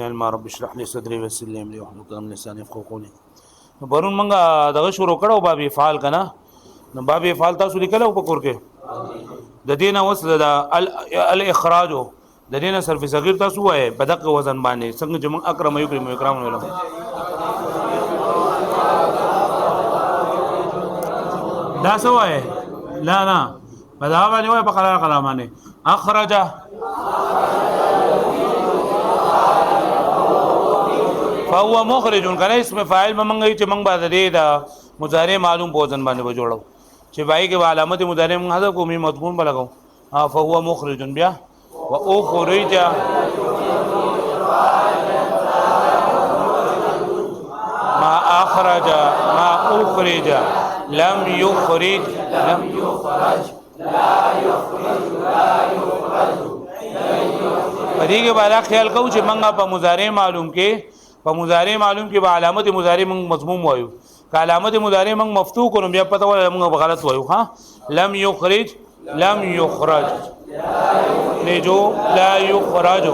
رب اشرح لي صدري ويسر لي امري واحلل عقدة من لساني يفقهوا قولي. برون منګه دغه شروع کړو باب افعال کنه. نو باب افعال تاسو لیکلو په کور کې د دینه وسل د الاخراج د دینه صرف صغیر تاسو وای په دغه وزن باندې څنګه جمع اکرم یکرم اکرام ولهم دا سو وای لا په دا باندې وای په قرار کلامانه اخرج فهو مخرج کنه اسم فاعل منګي چې منګ بعد دې دا مضارع معلوم بوزن باندې وجوړو چې بای کې علامت مضارع موږ هدا کومي مضمون بلګو ها فهو مخرج بیا واخرج ما اخرج ما اخرج لم يخرج لا يخرج پدې کې بالا خیال کو چې منګه په مضارع معلوم کې په مضارع معلوم کې به علامت مضارع موږ مضموم وایو که علامت مضارع موږ مفتوح کړو بیا پته ولا موږ غلط وایو ها لم يخرج لم يخرج لجو لا يخرج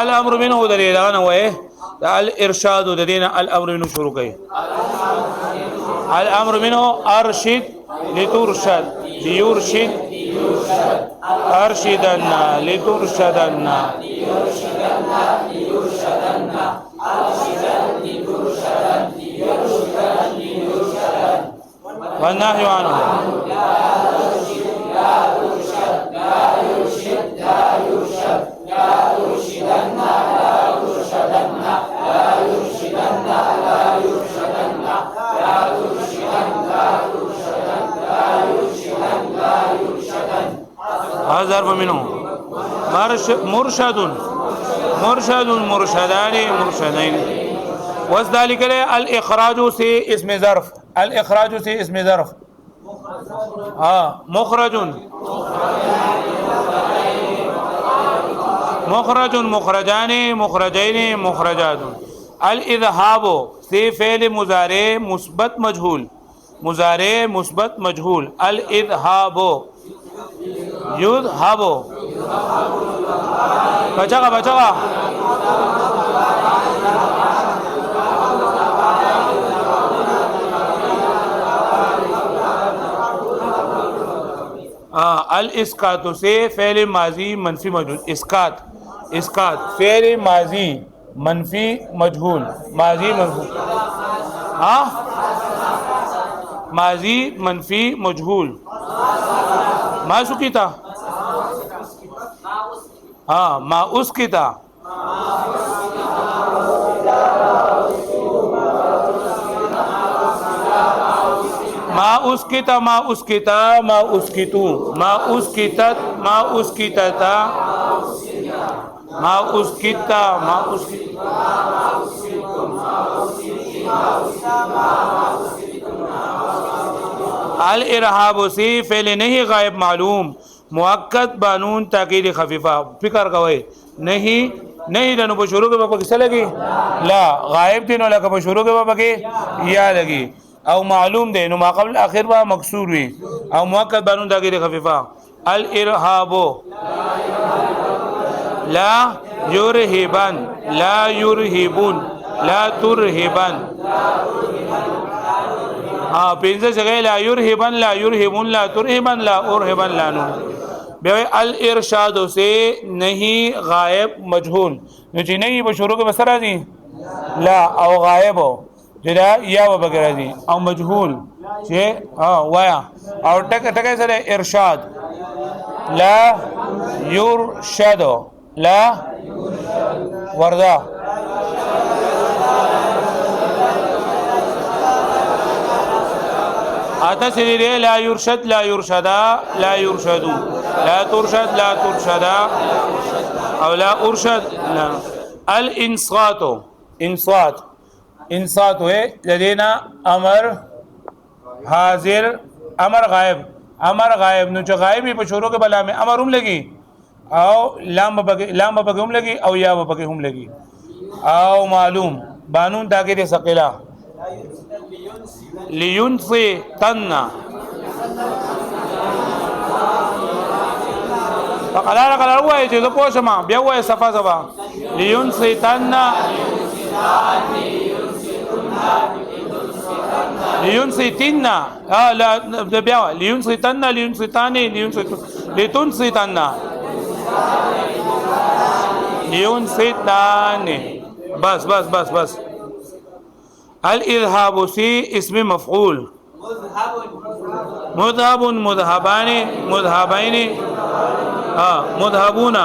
الامر منه دلیل انا وای الارشاد دلیل الامر منه شروع کړي الامر منه ارشد لترشد ليرشد ارشدنا لترشدنا والنهي عنه هذا ظرف منه مرشد مرشد مرشدان مرشدين وذلك الاخراج سے اسم ظرف الاخراج سے اسم ظرف مخرج مخرج مخرجان مخرجين مخرجات الاذهاب سے فعل مضارع مثبت مجهول مضارع مثبت مجهول الاذهاب يذهب بچا الاسقاط سے فعل ماضی منفی مجهول اسقاط اسقاط فعل ماضی منفی مجهول ماضی منفی ماضی منفی مجهول ما سکیتا ما اسکتا ما اسکتا ما اسکتا ما اسکتو ما اسکتت ما اسکتتا ما اسکتا ما الارهاب سے فعل نہیں غائب معلوم مؤکد بانون تاکید خفیفہ فکر کوي نہیں دنو په شروع کې په څه لګي لا غائب دي نو لکه په شروع کې په یا لګي او معلوم دي نو ما قبل اخر با مکسور وي او مؤکد بانون تاکید خفیفہ الارهاب لا يرهبن لا يرهبون لا ترهبن پینځه څنګه لا يرهبن لا يرهبون لا ترهبن لا ارهبن لا نو بیا الارشاد سے نہیں غائب مجهول نو چې نه په شروع کې بسره دي لا او غائب جدا یا وغیرہ دي او مجهول چې وایا او ټکه سره ارشاد لا يرشد لا وردا آتا سریره لا يرشد لا يرشدا لا يرشدو لا ترشد لا ترشدا او لا ارشد لا الانصات انصات انصات ہے لدینا امر حاضر امر غائب نو چې غائب په شروع کې بلا میں امر هم لګي او لام بګه هم لګي او یا بګه هم لګي او معلوم بانون تاکید ثقيله لينفي تن فقلال قلال وای چې زه پوه شم بیا وای صفا صفا لینصتن لينصتن لا بیا لينصتن لينصتان لتنصتن لينصتان بس بس بس بس الإذهاب سي اسم مفعول مذهب مذهبان مذهبين مذهبون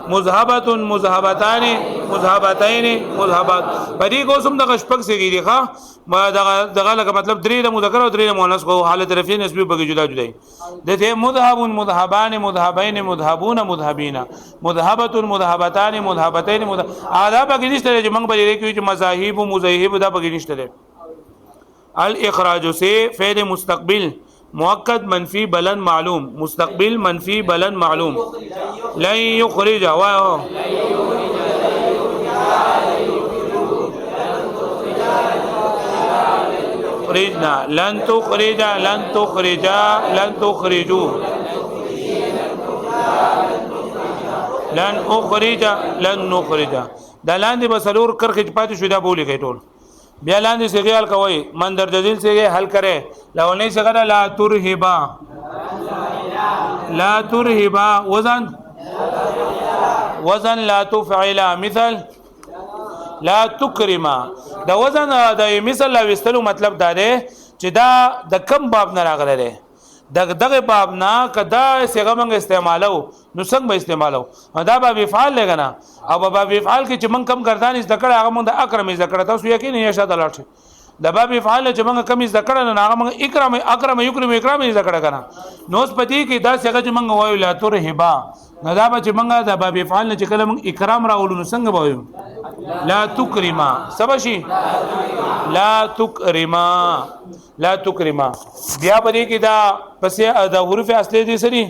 مذهبة مذهبتان مذهبتين مذهبات پدې کوم د غشپک سګيري ښا ما دغه لکه مطلب درې د مذکر او درې د مؤنث کو حالت رفع نسبی بګي جدا جدا دته مذهب مذهبان مذهبين مذهبون مذهبين مذهبة مذهبتان مذهبتين ادا بګي نشته چې موږ به کې چې مذاهب او مذاهب دا بګي نشته الاخراج سے فعل مستقبل مؤکد منفی بلن معلوم مستقبل منفی بلن معلوم لن يخرج خرجنا لن تخرج لن تخرج لن تخرجوا لن اخرج لن نخرج دا لاندې بسلور کرخ پاتې شو دا بولی کوي ټول بیا لاندې څنګه حل کوي مندر جزیل څنګه حل کرے لونی څنګه لا ترهبا لا ترهبا وزن لا تفعل مثل لا تکرما دا وزن د مثل لا وستلو مطلب دا دی چې دا د کم باب نه راغلی دی دغه باب نه کدا څنګه موږ استعمالو نو څنګه به استعمالو دا باب افعال لګنا او باب افعال کې چې موږ کم گردان ذکر هغه موږ د اکرم ذکر تاسو یقین یې شاده لاړ د باب افعال چې موږ کم ذکر نه هغه موږ اکرم اکرم یکرم اکرام ذکر کنه نو سپتی کې دا څنګه چې موږ وایو لا ترهبا نه دا چې موږ د باب افعال نه چې کله موږ اکرام راولو نو څنګه وایو لا تکرما سبشي لا تکرما لا تکرما بیا پدې کې دا پسې د حروف اصلي دي سری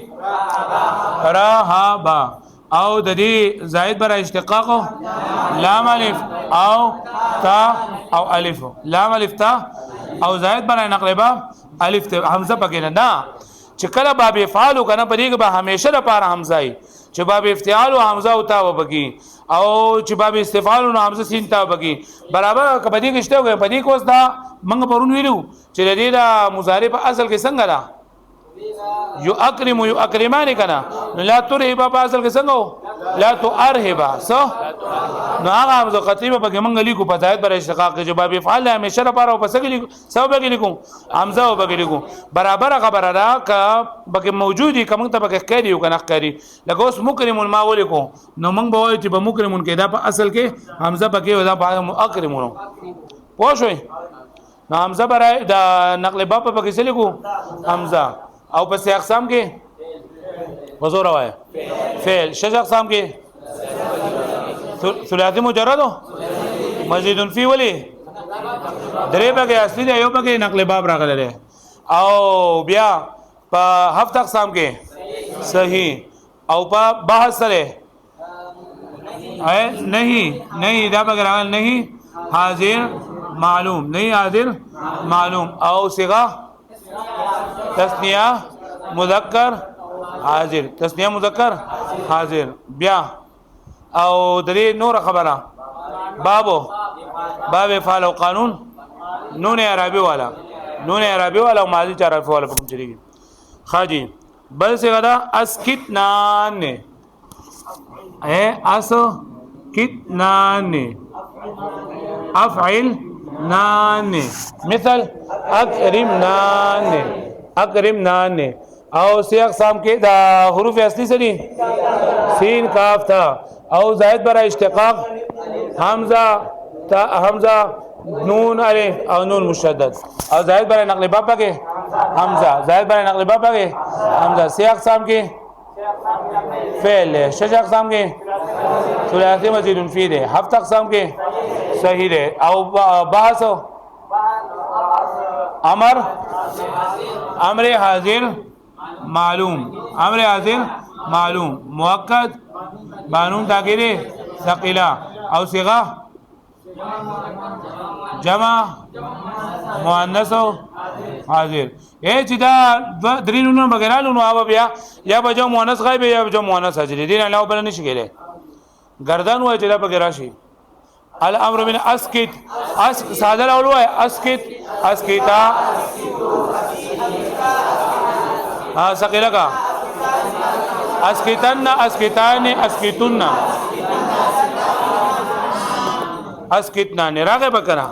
را ها با او د دې زائد بر اشتقاق لام الف او تا او الف لام الف تا او زائد بر نقلبه الف حمزه پکې نه چې کله باب افعال کنه پدې کې به همیشه لپاره حمزه ای چې باب افتعال او حمزه او تا وبږي او چې باب استفعال او حمزه سین تا وبږي برابر کبدي کې شته پدې کوس دا منګ پرون ویلو چې د دې د مضارع په اصل کې څنګه ده یو اکرم یو اکرمان کنا لا ترهبا په اصل کې څنګه لا ترهبا صح نو هغه حمزه قطعی په کې منګ لیکو په زائد بر اشتقاق کې جواب افعال همیشه لپاره او پس کې لیکو سبب کې لیکو حمزه او بګ لیکو برابر خبره را کا بګ موجودی کوم ته بګ کاری او کنه کاری لکه اوس مکرم ما ولیکو نو منګ به وای چې به مکرمون کې دا په اصل کې حمزه پکې ودا په مؤکرمون پوه شئ نو حمزه برای د نقل باب په کې څه لیکو حمزه او پس اقسام کې وزور وای فعل شش اقسام کې ثلاثی مجرد مزید فی ولی درې بګه اصلي دی یو بګه نقل باب راغله او بیا په هفت اقسام کې صحیح او په بحث سره نہیں دا بګه راغله نہیں حاضر معلوم نہیں حاضر معلوم او صيغه تثنیه مذکر حاضر تثنیه مذکر حاضر بیا او درې نور خبره باب فعل او قانون نون عربی والا او ماضی عربی والا کوم چلیږي خاجی بل څه غدا اسکتنان اسکتنان افعل نان مثل اکرمنان او سی اقسام کې دا حروف اصلي سری سین کاف تا او زائد برای اشتقاق حمزه نون الف او نون مشدد او زائد برای نقل باب کې حمزه سی اقسام کې فعل شش اقسام کې ثلاثی مزید فی ده هفت اقسام کې صحیح ده او بحث امر حاضر معلوم مؤکد بانون تاکید ثقيله او صيغه جمع مؤنث حاضر اے چې دا درې نونو بغیر نو هغه بیا یا به جمع مؤنث غایب یا به جمع مؤنث حاضر دي نه علاوه بل نشي کېږي گردن وای چې دا بغیر راشي الامر من اسکت ساده اول وای اسکت اسکتا ثقيله کا اسکتن اسکتان اسکتن اسکتنا نه راغه بکره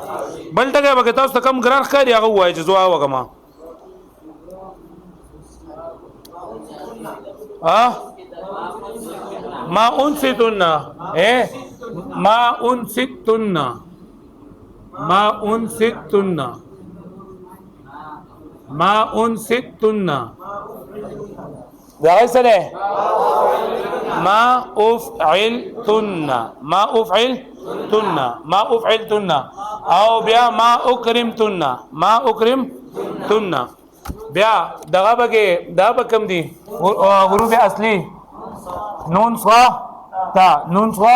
بل ټکه بکه تاسو کم ګران ښکاری هغه وای چې زوا وګما ما انستن ما انستن ما انستن ما انستن دا سره ما افعلتن ما افعلتن ما افعلتن او بیا ما اکرمتن ما اکرمتن بیا دغه بګه دا بکم دي حروف اصلي نون صا تا نون صا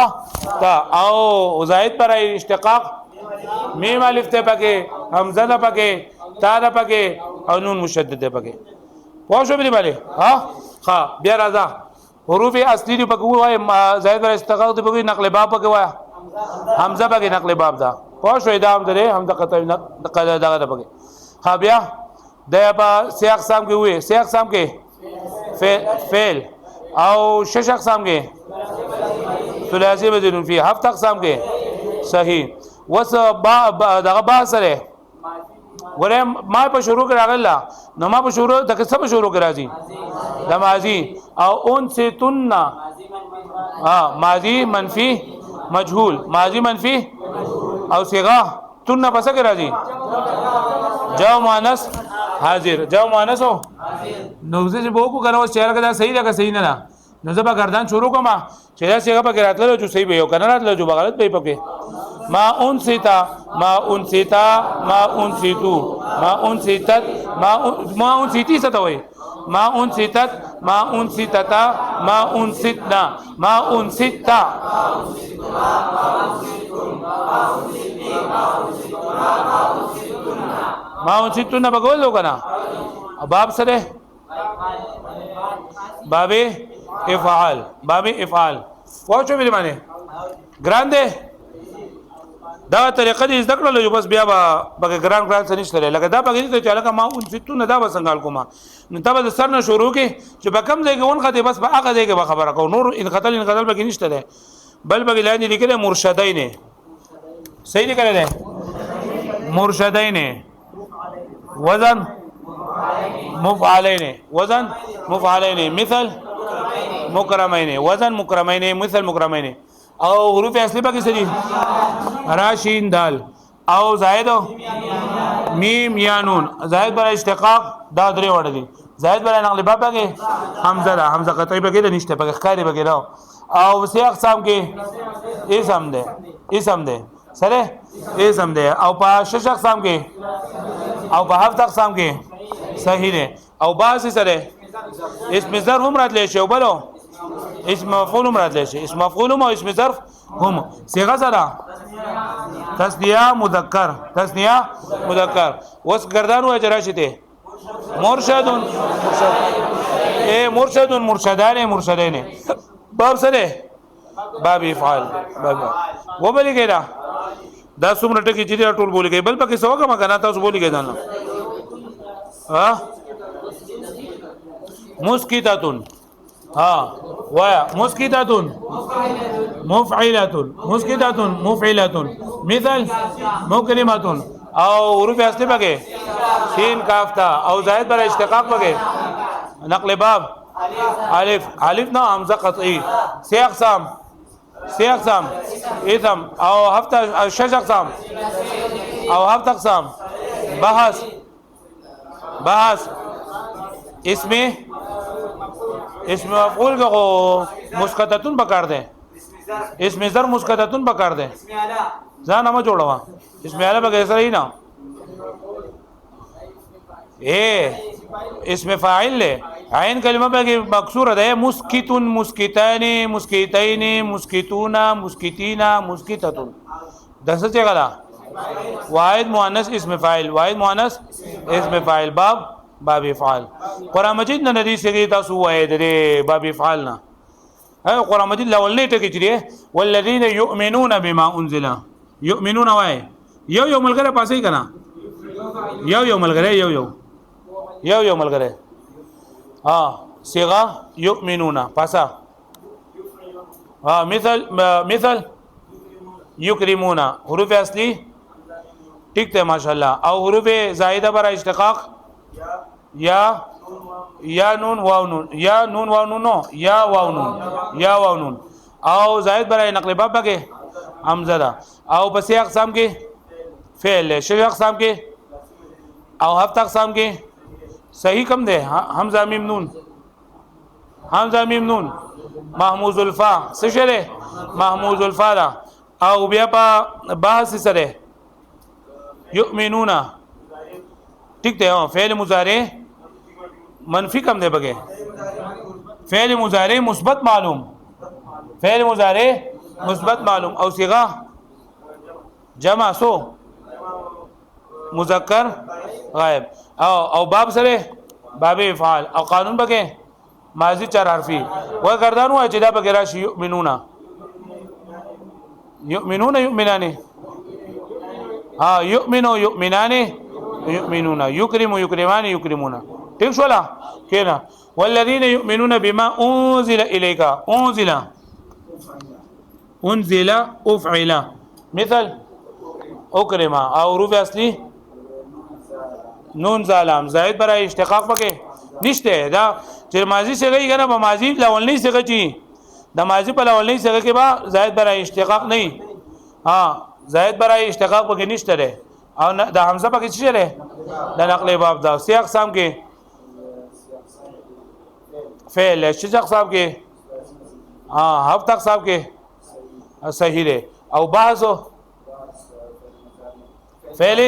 تا او زائد پر اشتقاق میم الف ته پکې حمزه ده پکې تا ده پکې او نون مشدد ده پکې پوه شو بلی باندې ها بیا راځه حروف اصلي دی پکې وای زائد پر اشتقاق دی پکې نقل باب پکې وای حمزه پکې نقل باب ده پوه شو ادام درې حمزه قطعی نقل دغه ده پکې ها بیا د په سیاق سام کې وې سیاق سام کې فعل او شش اقسام کې ثلاثی بدون فی هفت اقسام کې صحیح وس دغه با سره ولې ما په شروع کې راغلا نو ما په شروع د څه په شروع کې راځي د ماضی او ان سے تننا ماضی منفی مجهول ماضی منفی او صيغه تننا پس کې راځي جاء مؤنث حاضر جاء مؤنث نو زه به کو کنه چې هغه صحیح ده که صحیح نه ده نو زه به گردان شروع کوم چې دا څنګه پکې راتلل چې صحیح به یو کنه راتلل چې غلط به پکې ما انسیتا ما انسیتا ما انسیتو ما انسیتت ما انسیتی څه ته وایي ما انسیتت ما انسیتتا ما انسیتنا ما انسیتا ما انسیتنا بقول لو کنه باب سره باب افعال باب افعال پوښتنه مې معنی ګرانده دا طریقه دې ذکر له بس بیا به ګران څه نشته لکه دا بګی ته چاله ما اون ستونه دا وسنګال کوما نو تاسو سر نه شروع کې چې بکم ځای کې ون خته بس په هغه ځای کې خبره کو نور ان قتل بګی نشته ده بل بګی لاندې لیکل مرشدین صحیح لیکل ده مرشدین وزن مفعلين وزن مفعلين مثل مكرمين وزن مكرمين مثل مكرمين او حروف اصلي پکې سړي راشین دال او زائد میم یا نون زائد بر اشتقاق دا درې وړ دي زائد بر نقل باب پکې حمزه ده حمزه قطعی پکې نشته پکې ښکاری پکې راو او وسې اقسام کې اسم ده سره اسم ده او په شش اقسام کې او په هفت اقسام کې صحیح ده او بعضی سره اسم ظرف هم راتلی شي او بلو اسم مفعول هم راتلی شي اسم مفعول او اسم ظرف هم صيغه سره تسنیه مذکر وس گردان و اجرا شته مرشدون مرشدان باب سره باب افعال باب و بلی کېدا دا څومره ټکی چې ټول بولی کوي بل پکې سوګه ما کنه تاسو بولی کې ځان مسکتاتون وایا مسکتاتون مفعلاتون مثل مکرماتون او حروف اصلي پکې سین کاف تا او زائد بر اشتقاق پکې نقل باب الف نه حمزه قطعی سه اقسام اسم او هفت شش اقسام او هفت اقسام بحث اسم مفعول کو مسکتتون بکار دے اسم ظرف مسکتتون بکار دے ځان ما جوړوا اسم اعلی بغیر سره نه اسم فاعل له عین کلمه به مکسوره ده مسکتون مسکتان مسکتین مسکتون مسکتینا مسکتتون دسه څنګه ده واحد مؤنث اسم فاعل واحد مؤنث اسم فاعل باب افعال قران مجید نه ندی سګی تاسو وای د باب افعال نه قران مجید لول نه ټکی چي والذین یؤمنون بما انزل یؤمنون وای یو ملګری پاسې کنا یو ملګری یو ملګری صيغه یؤمنون پاسا مثل یکرمون حروف اصلی ٹھیک ہے ماشاءاللہ او حروف زائدہ برای اشتقاق یا نون واو نون یا نون واو نون نو یا واو نون او زائد برای نقل باب کې حمزه ده او پسې اقسام کې فعل شوی اقسام کې او هفت اقسام کې صحیح کم ده حمزه میم نون محموز الفا سشره محموز الفا ده او بیا په بحث سره یؤمنون ٹھیک ده فعل مضارع منفی کم ده بګه فعل مضارع مثبت معلوم او صيغه جمع سو مذکر غائب او باب سره باب افعال او قانون بګه ماضی چار حرفی و گردان وای چې دا بګه راشي یؤمنون یؤمنانه یؤمنون یکرمون ٹھیک شولا کینا والذین یؤمنون بما انزل الیک انزل افعل مثل اکرم او حروف اصلی نون زالام زائد برای اشتقاق پکې نشته دا چې ماضی څنګه یې کنه په ماضی لولنی څنګه چی د ماضی په لولنی څنګه کې با زائد برای اشتقاق نه زائد برای اشتقاق پکې نشته ده او د حمزه پکې څه ده د نقل باب دا سی اقسام کې فعل شش اقسام کې هفت اقسام کې صحیح ده او بعضو فعل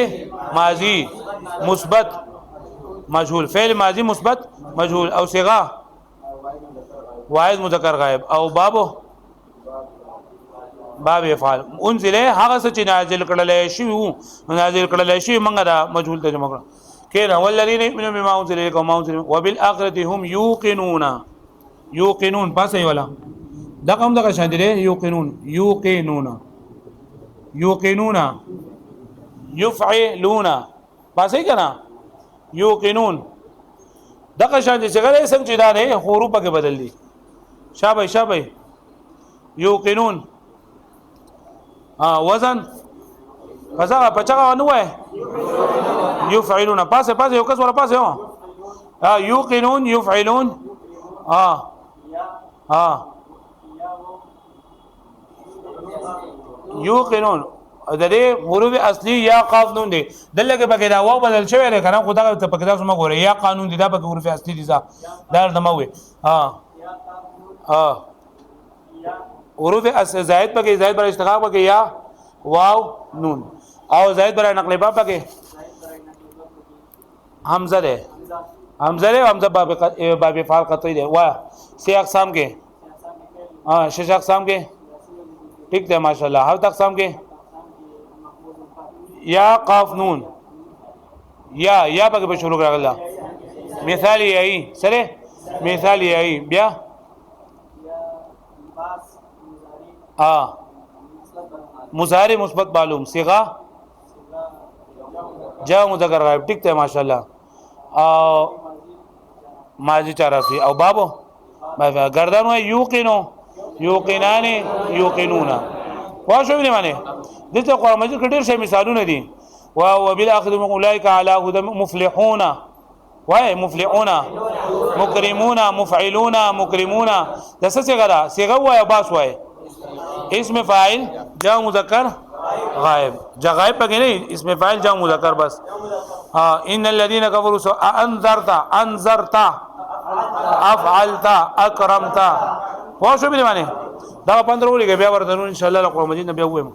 ماضی مثبت مجهول فعل ماضی مثبت مجهول او صيغه واحد مذکر غائب او باب افعال انزل هغه څه چې نازل کړل شي موږ دا مجهول ترجمه کړو کله والذین یؤمنون بما انزل الیک وما انزل وبالاخره هم یوقنون پاسه ولا دا کوم دغه شان دي یوقنون یفعلون پاسه کنا یوقنون دغه شان دي څنګه اسم چې دا نه حروف پکې بدل دي شابه یوقنون وزن پسا پچا نو ہے یفعلون پاسه یو کس ولا پاسه یوقنون یفعلون یوقنون د دې حروف اصلي یا قاف نون دي دلته پکې دا واو بدل شوی دی کنه خدای ته پکې تاسو ما ګوره یا قانون دي دا پکې حروف اصلي دي دا دموي حروف زائد پکې زائد بر اشتقاق پکې یا واو نون او زائد بر نقل باب پکې حمزه ده حمزه باب فعل قطعی ده وا سی اقسام کې شش اقسام کې ٹھیک ہے ماشاءاللہ هفت اقسام کې یا قاف نون یا پکې په شروع راغلا مثال یې سره مثال یې بیا مضارع مثبت معلوم صيغه جمع مذکر غائب ٹھیک ہے ماشاءاللہ او ماضی چارفی او بابو گردن ہے یوقنان یوقنون واښو نه معنی دته قرآن مجید کې ډېر شی مثالونه دي او بالاخر اولئک علی هدى مفلحون وای مفلحون مکرمون مفعلون مکرمون دسه څنګه صيغه وای باس وای اسم فاعل جمع مذکر غائب غائب پکې نه اسم فاعل جمع مذکر بس ان الذين كفروا انذرت افعلت اکرمت واښو به معنی دا 15 ولګي بیا ورته ان شاء الله قرآن مجید نه بیا ویم